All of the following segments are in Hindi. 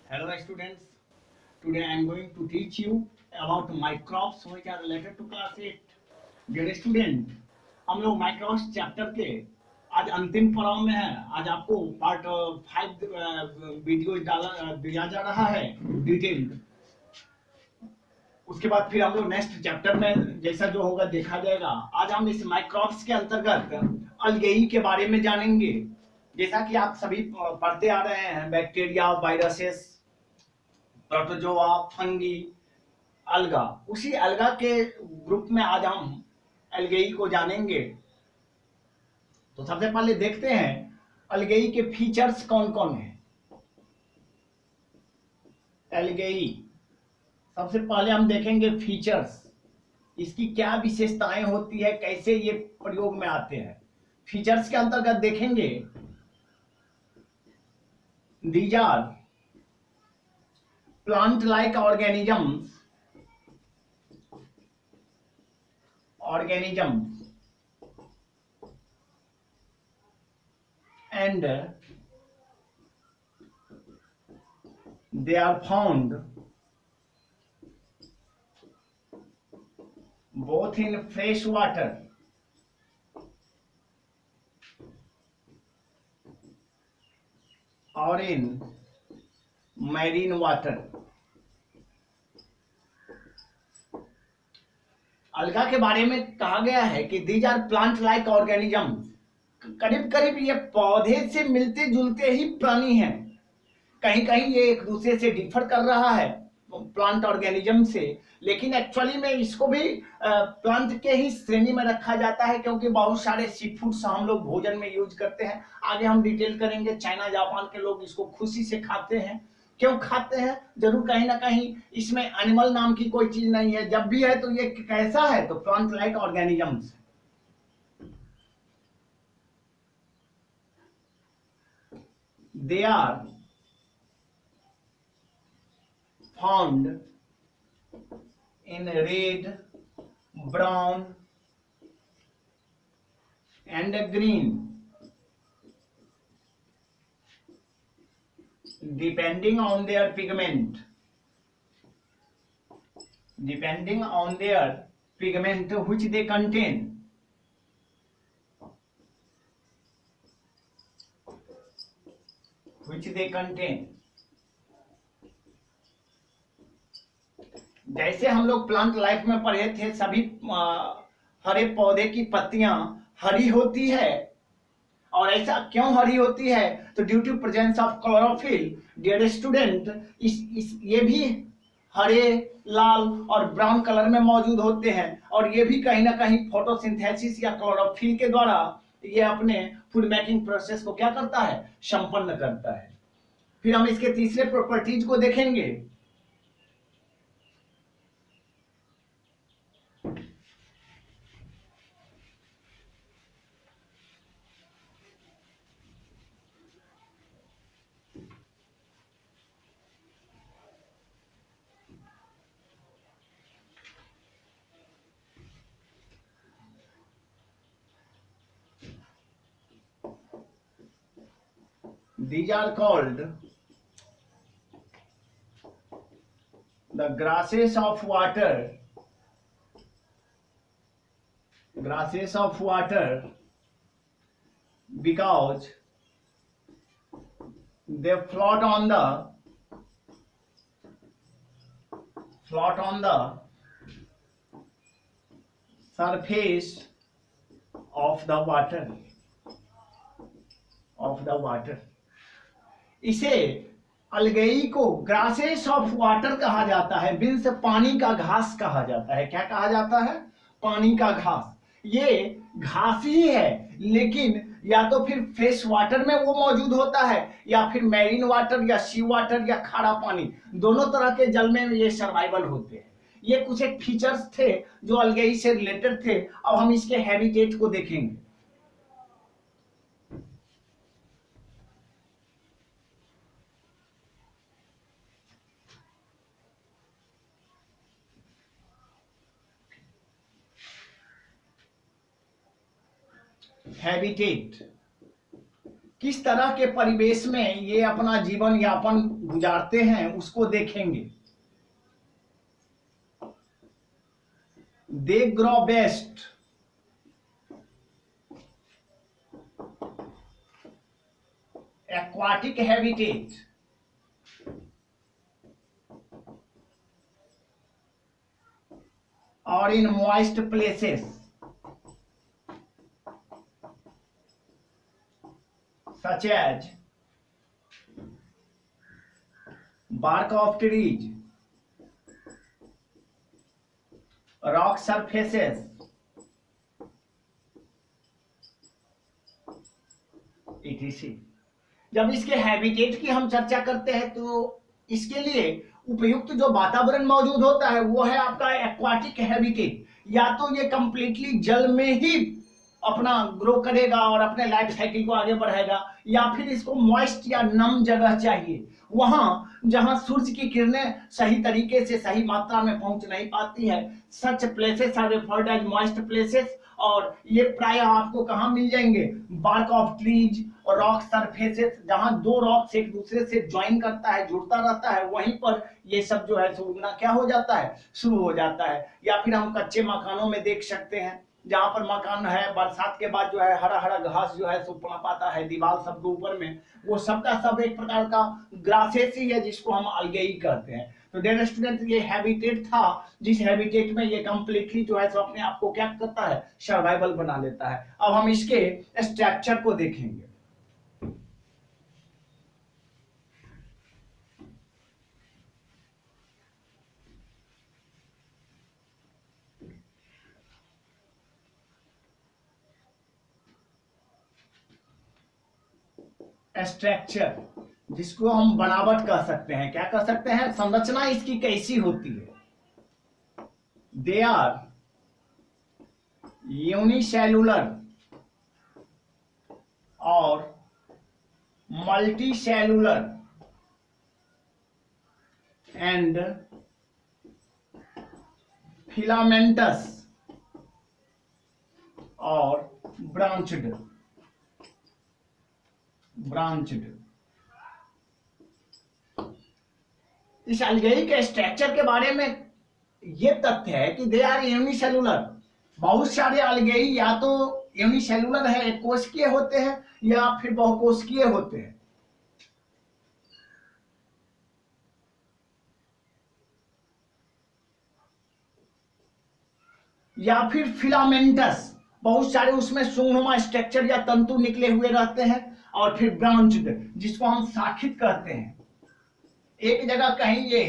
Hello students, today I am going to teach you about microbes which are related to class 8. Dear student, हम लोग माइक्रोब्स चैप्टर के आज अंतिम पड़ाव में है। आज आपको पार्ट 5 वीडियो डाला दिया जा रहा है डिटेल्ड। उसके बाद फिर हम लोग नेक्स्ट चैप्टर में जैसा जो होगा देखा जाएगा। आज हम इस माइक्रोब्स के अंतर्गत अलगेई के बारे में जानेंगे। जैसा कि आप सभी पढ़ते आ रहे हैं, बैक्टीरिया, वायरसेस, प्रोटोजोआ, फंगी, अलगा, उसी अलगा के ग्रुप में आज हम अलगेई को जानेंगे। तो सबसे पहले देखते हैं अलगेई के फीचर्स कौन कौन है। अलगेई सबसे पहले हम देखेंगे फीचर्स, इसकी क्या विशेषताएं होती है, कैसे ये प्रयोग में आते हैं। फीचर्स के अंतर्गत देखेंगे these are plant like organisms and they are found both in fresh water or in marine water। अलगा के बारे में कहा गया है कि these are plant like organisms, करीब करीब ये पौधे से मिलते जुलते ही प्राणी हैं। कहीं कहीं ये एक दूसरे से डिफर कर रहा है प्लांट ऑर्गेनिज्म से, लेकिन एक्चुअली में इसको भी प्लांट के ही श्रेणी में रखा जाता है, क्योंकि बहुत सारे सी फूड्स हम लोग भोजन में यूज करते हैं। आगे हम डिटेल करेंगे। चाइना जापान के लोग इसको खुशी से खाते हैं। क्यों खाते हैं? जरूर कहीं ना कहीं इसमें एनिमल नाम की कोई चीज नहीं है। जब भी है तो ये कैसा है, तो plant like organisms. They are found in red, brown and green depending on their pigment, which they contain। जैसे हम लोग प्लांट लाइफ में पढ़े थे, सभी हरे पौधे की पत्तियां हरी होती है। और ऐसा क्यों हरी होती है? तो due to presence of chlorophyll. Dear student, ये भी हरे, लाल और ब्राउन कलर में मौजूद होते हैं, और ये भी कहीं ना कहीं फोटोसिंथेसिस या क्लोरोफिल के द्वारा ये अपने फूड मेकिंग प्रोसेस को क्या करता है, संपन्न करता है। फिर हम इसके तीसरे प्रॉपर्टीज को देखेंगे। These are called the grasses of water, because they float on the surface of the water। इसे अलगेई को ग्रासेस ऑफ वाटर कहा जाता है, मीन्स पानी का घास कहा जाता है। क्या कहा जाता है? पानी का घास। ये घास ही है, लेकिन या तो फिर फ्रेश वाटर में वो मौजूद होता है, या फिर मैरीन वाटर या सी वाटर या खारा पानी, दोनों तरह के जल में ये सर्वाइवल होते हैं। ये कुछ एक फीचर्स थे जो अलगेई से रिलेटेड थे। अब हम इसके हैबिटेट को देखेंगे। हैबिटेट किस तरह के परिवेश में ये अपना जीवन यापन गुजारते हैं उसको देखेंगे। They grow best aquatic habitat or in moist places such as bark of trees, rock surfaces, etc. जब इसके हैबिटेट की हम चर्चा करते हैं तो इसके लिए उपयुक्त जो वातावरण मौजूद होता है वो है आपका एक्वाटिक हैबिटेट। या तो ये कंप्लीटली जल में ही अपना ग्रो करेगा और अपने लाइफ साइकिल को आगे बढ़ाएगा, या फिर इसको मॉइस्ट या नम जगह चाहिए, वहां जहां सूर्य की किरणें सही तरीके से सही मात्रा में पहुंच नहीं पाती है। Such places are referred as moist places, और ये प्राय आपको कहां मिल जाएंगे, बार्क ऑफ ट्रीज और रॉक सरफेसेस, जहां दो रॉक्स एक दूसरे से ज्वाइन करता है, जुड़ता रहता है, वहीं पर ये सब जो है उगना क्या हो जाता है, शुरू हो जाता है। या फिर हम कच्चे मकानों में देख सकते हैं, जहां पर मकान है, बरसात के बाद जो है हरा हरा घास जो है सो पनप आता है दीवार सबके ऊपर में, वो सबका सब एक प्रकार का ग्रासेस ही है जिसको हम अलगेई कहते हैं। तो डियर स्टूडेंट, ये हैबिटेट था जिस हैबिटेट में ये कंप्लीटली जो है सो अपने आप को क्या करता है, सर्वाइवल बना लेता है। अब हम इसके स्ट्रक्चर को देखेंगे। स्ट्रक्चर, जिसको हम बनावट कह सकते हैं, क्या कह सकते हैं, संरचना इसकी कैसी होती है। दे आर यूनिसेलुलर और मल्टीसेलुलर एंड फिलामेंटस और ब्रांच्ड। इस अलगेई के स्ट्रक्चर के बारे में यह तथ्य है कि दे आर यूनिसेलुलर। बहुत सारे अलगेई या तो यूनिसेलुलर है, एक कोशिकीय होते हैं, या फिर बहुकोशिकीय होते हैं। या फिर फिलामेंटस, बहुत सारे उसमें सुंगनुमा स्ट्रक्चर या तंतु निकले हुए रहते हैं। और फिर ब्रांच्ड, जिसको हम शाखित कहते हैं, एक जगह कहीं ये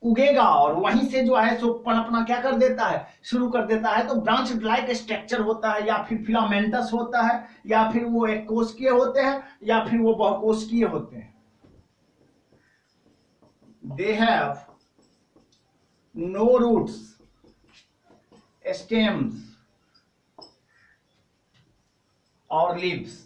उगेगा और वहीं से जो है सो पनपना क्या कर देता है, शुरू कर देता है। तो ब्रांच लाइक स्ट्रक्चर होता है, या फिर फिलामेंटस होता है, या फिर वो एक कोशिकीय होते हैं, या फिर वो बहुकोशिकीय होते हैं। They have no roots, stems और लीव्स।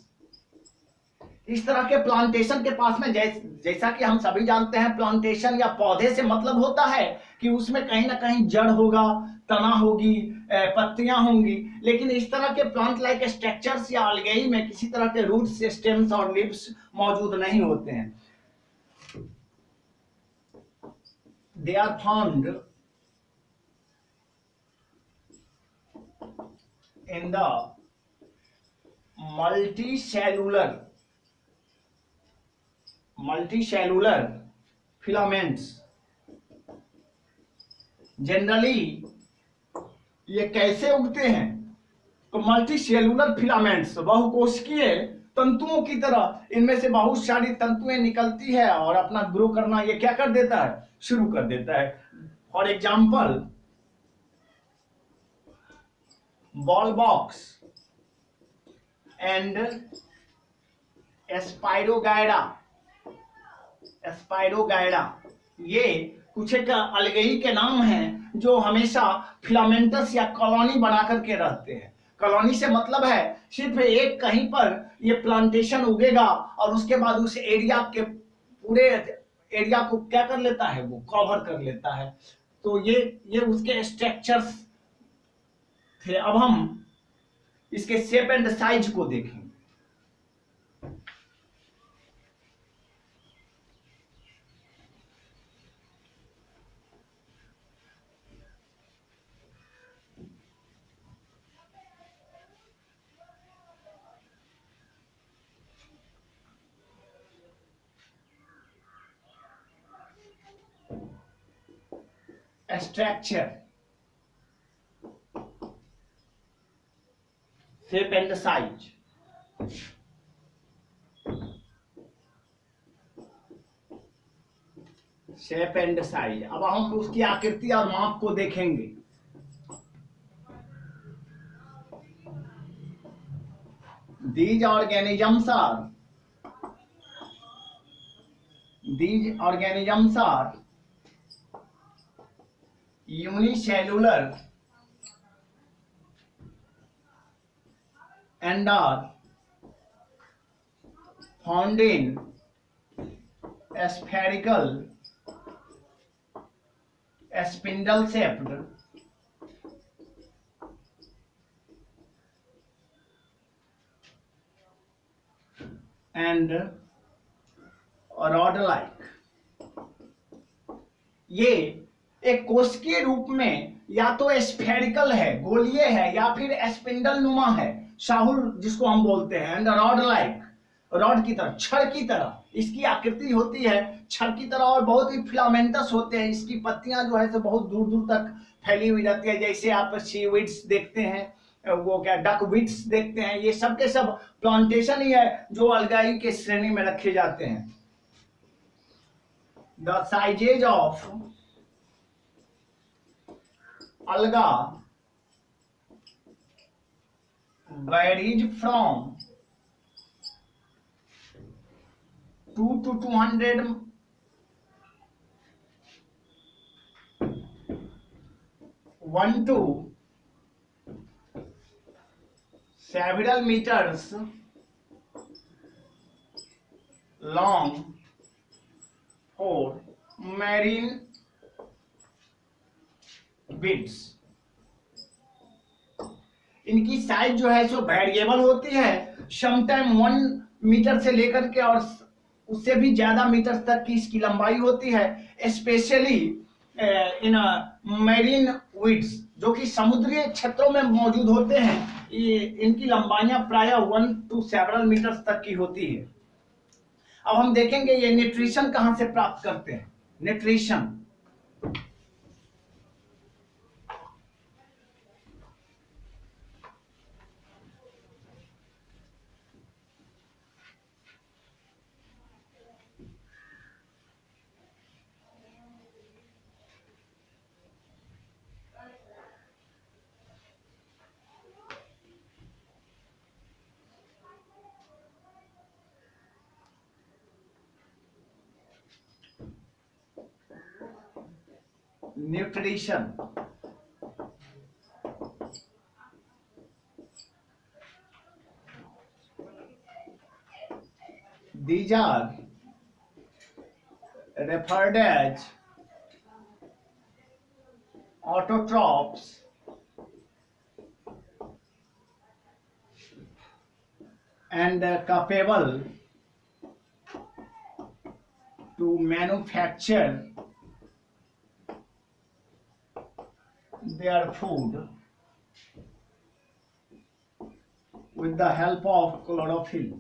इस तरह के प्लांटेशन के पास में जैसा कि हम सभी जानते हैं, प्लांटेशन या पौधे से मतलब होता है कि उसमें कहीं ना कहीं जड़ होगा, तना होगी, पत्तियां होंगी। लेकिन इस तरह के प्लांट लाइक स्ट्रक्चर्स या अलगेई में किसी तरह के रूट्स, स्टेम्स और लीव्स मौजूद नहीं होते हैं। They are found in the multicellular filaments। Generally ये कैसे उगते हैं, तो मल्टीसेलुलर फिलामेंट्स, बहुकोशिकीय तंतुओं की तरह इनमें से बहुत सारी तंतुएं निकलती है और अपना ग्रो करना ये क्या कर देता है, शुरू कर देता है। For example, Volvox and Spirogyra, ये कुछ एक अलगेई के नाम हैं जो हमेशा फिलामेंटस या कॉलोनी बना करके रहते हैं। कॉलोनी से मतलब है सिर्फ एक कहीं पर ये प्लांटेशन उगेगा और उसके बाद उस एरिया के पूरे एरिया को क्या कर लेता है, वो कवर कर लेता है। तो ये उसके स्ट्रक्चर्स थे। अब हम इसके शेप एंड साइज को देखेंगे। structure, shape and size. Shape and size. अब हम उसकी आकृति और माप को देखेंगे। These organisms are unicellular and are found in spherical, spindle shaped and rod like। ये एक कोश के रूप में या तो स्फेरिकल है, गोलीय है, या फिर स्पिंडल नुमा है, शाहुल जिसको हम बोलते हैं, एंड रॉड लाइक, रॉड की तरह, छड़ की तरह इसकी आकृति होती है, छड़ की तरह, और बहुत ही फिलामेंटस होते हैं। इसकी पत्तियां जो है तो बहुत दूर दूर तक फैली हुई रहती है। जैसे आप सीवीड्स देखते हैं, वो क्या डकवीड्स देखते हैं, ये सब के सब प्लांटेशन ही है जो अलगाई के श्रेणी में रखे जाते हैं। द साइजेज ऑफ अलगा varies from 2 to 200 1 to several meters long for marine beads। इनकी साइज जो है सो वेरिएबल होती है, समटाइम 1 मीटर से लेकर के और उससे भी ज्यादा मीटर तक की इसकी लंबाई होती है। स्पेशली इन मैरीन वीड्स जो कि समुद्री क्षेत्रों में मौजूद होते हैं, ये इनकी लंबाइयां प्रायः 1 to several मीटर तक की होती है। अब हम देखेंगे ये न्यूट्रिशन कहां से प्राप्त करते हैं। Nutrition nutrition these are referred as autotrophs and capable to manufacture their food with the help of chlorophyll।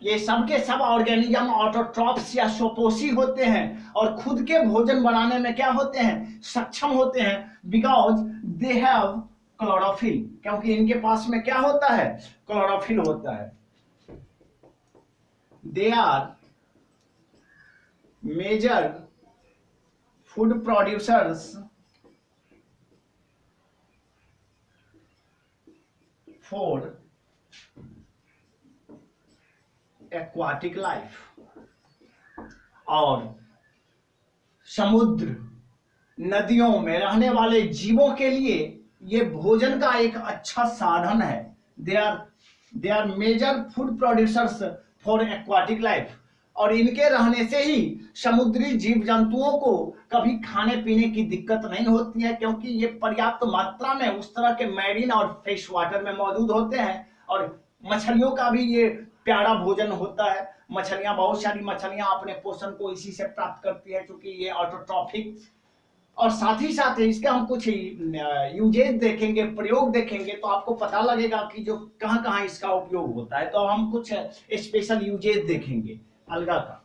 ये सब के सब ऑर्गेनिज्म ऑटोट्रॉप्स या सोपोसी होते हैं और खुद के भोजन बनाने में क्या होते हैं, सक्षम होते हैं, बिकॉज दे हैव क्लोरोफिल, क्योंकि इनके पास में क्या होता है, क्लोरोफिल होता है। They are major food producers for aquatic life। और समुद्र नदियों में रहने वाले जीवों के लिए ये भोजन का एक अच्छा साधन है। They are major food producers for aquatic life, और इनके रहने से ही समुद्री जीव जंतुओं को कभी खाने पीने की दिक्कत नहीं होती है, क्योंकि ये पर्याप्त मात्रा में उस तरह के मैरीन और फ्रेश वाटर में मौजूद होते हैं। और मछलियों का भी ये प्यारा भोजन होता है। मछलियां, बहुत सारी मछलियां अपने पोषण को इसी से प्राप्त करती है, क्योंकि ये ऑटोट्रॉफिक और साथ ही साथ इसके हम कुछ यूजेज देखेंगे, प्रयोग देखेंगे, तो आपको पता लगेगा कि जो कहाँ कहाँ इसका उपयोग होता है। तो हम कुछ स्पेशल यूजेज देखेंगे अलगा का।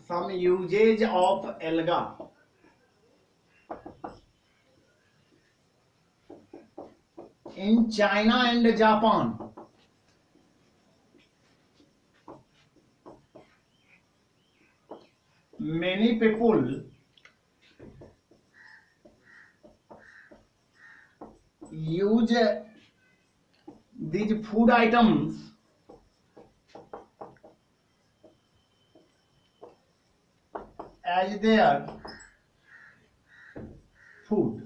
Some usage of alga. In China and Japan, many people use these food items as their food.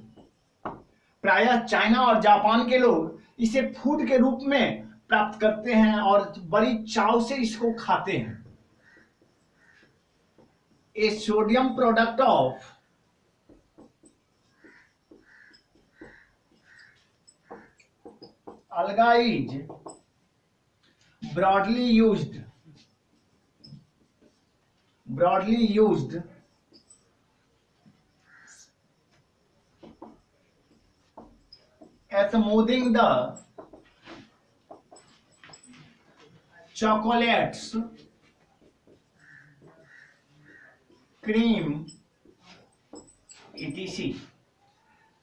प्रायः चाइना और जापान के लोग इसे फूड के रूप में प्राप्त करते हैं और बड़ी चाव से इसको खाते हैं। A sodium product of alga is broadly used as smoothing the chocolates, cream etc.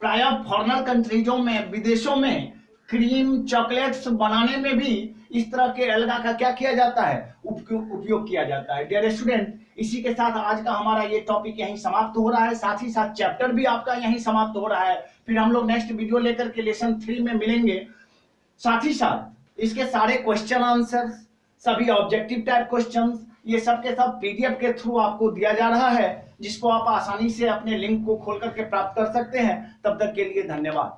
प्रायः फॉरेनर कंट्रीजों में, विदेशों में क्रीम, चॉकलेट्स बनाने में भी इस तरह के अलगा का क्या किया जाता है, उपयोग किया जाता है। डियर स्टूडेंट, इसी के साथ आज का हमारा ये टॉपिक यहीं समाप्त हो रहा है, साथ ही साथ चैप्टर भी आपका यहीं समाप्त हो रहा है। फिर हम लोग नेक्स्ट वीडियो लेकर के लेसन 3 में मिलेंगे। साथ ही साथ इसके सारे क्वेश्चन आंसर, सभी ऑब्जेक्टिव टाइप क्वेश्चंस, ये सब के सब पीडीएफ के थ्रू आपको दिया जा रहा है, जिसको आप आसानी से अपने लिंक को खोल करके प्राप्त कर सकते हैं। तब तक के लिए धन्यवाद।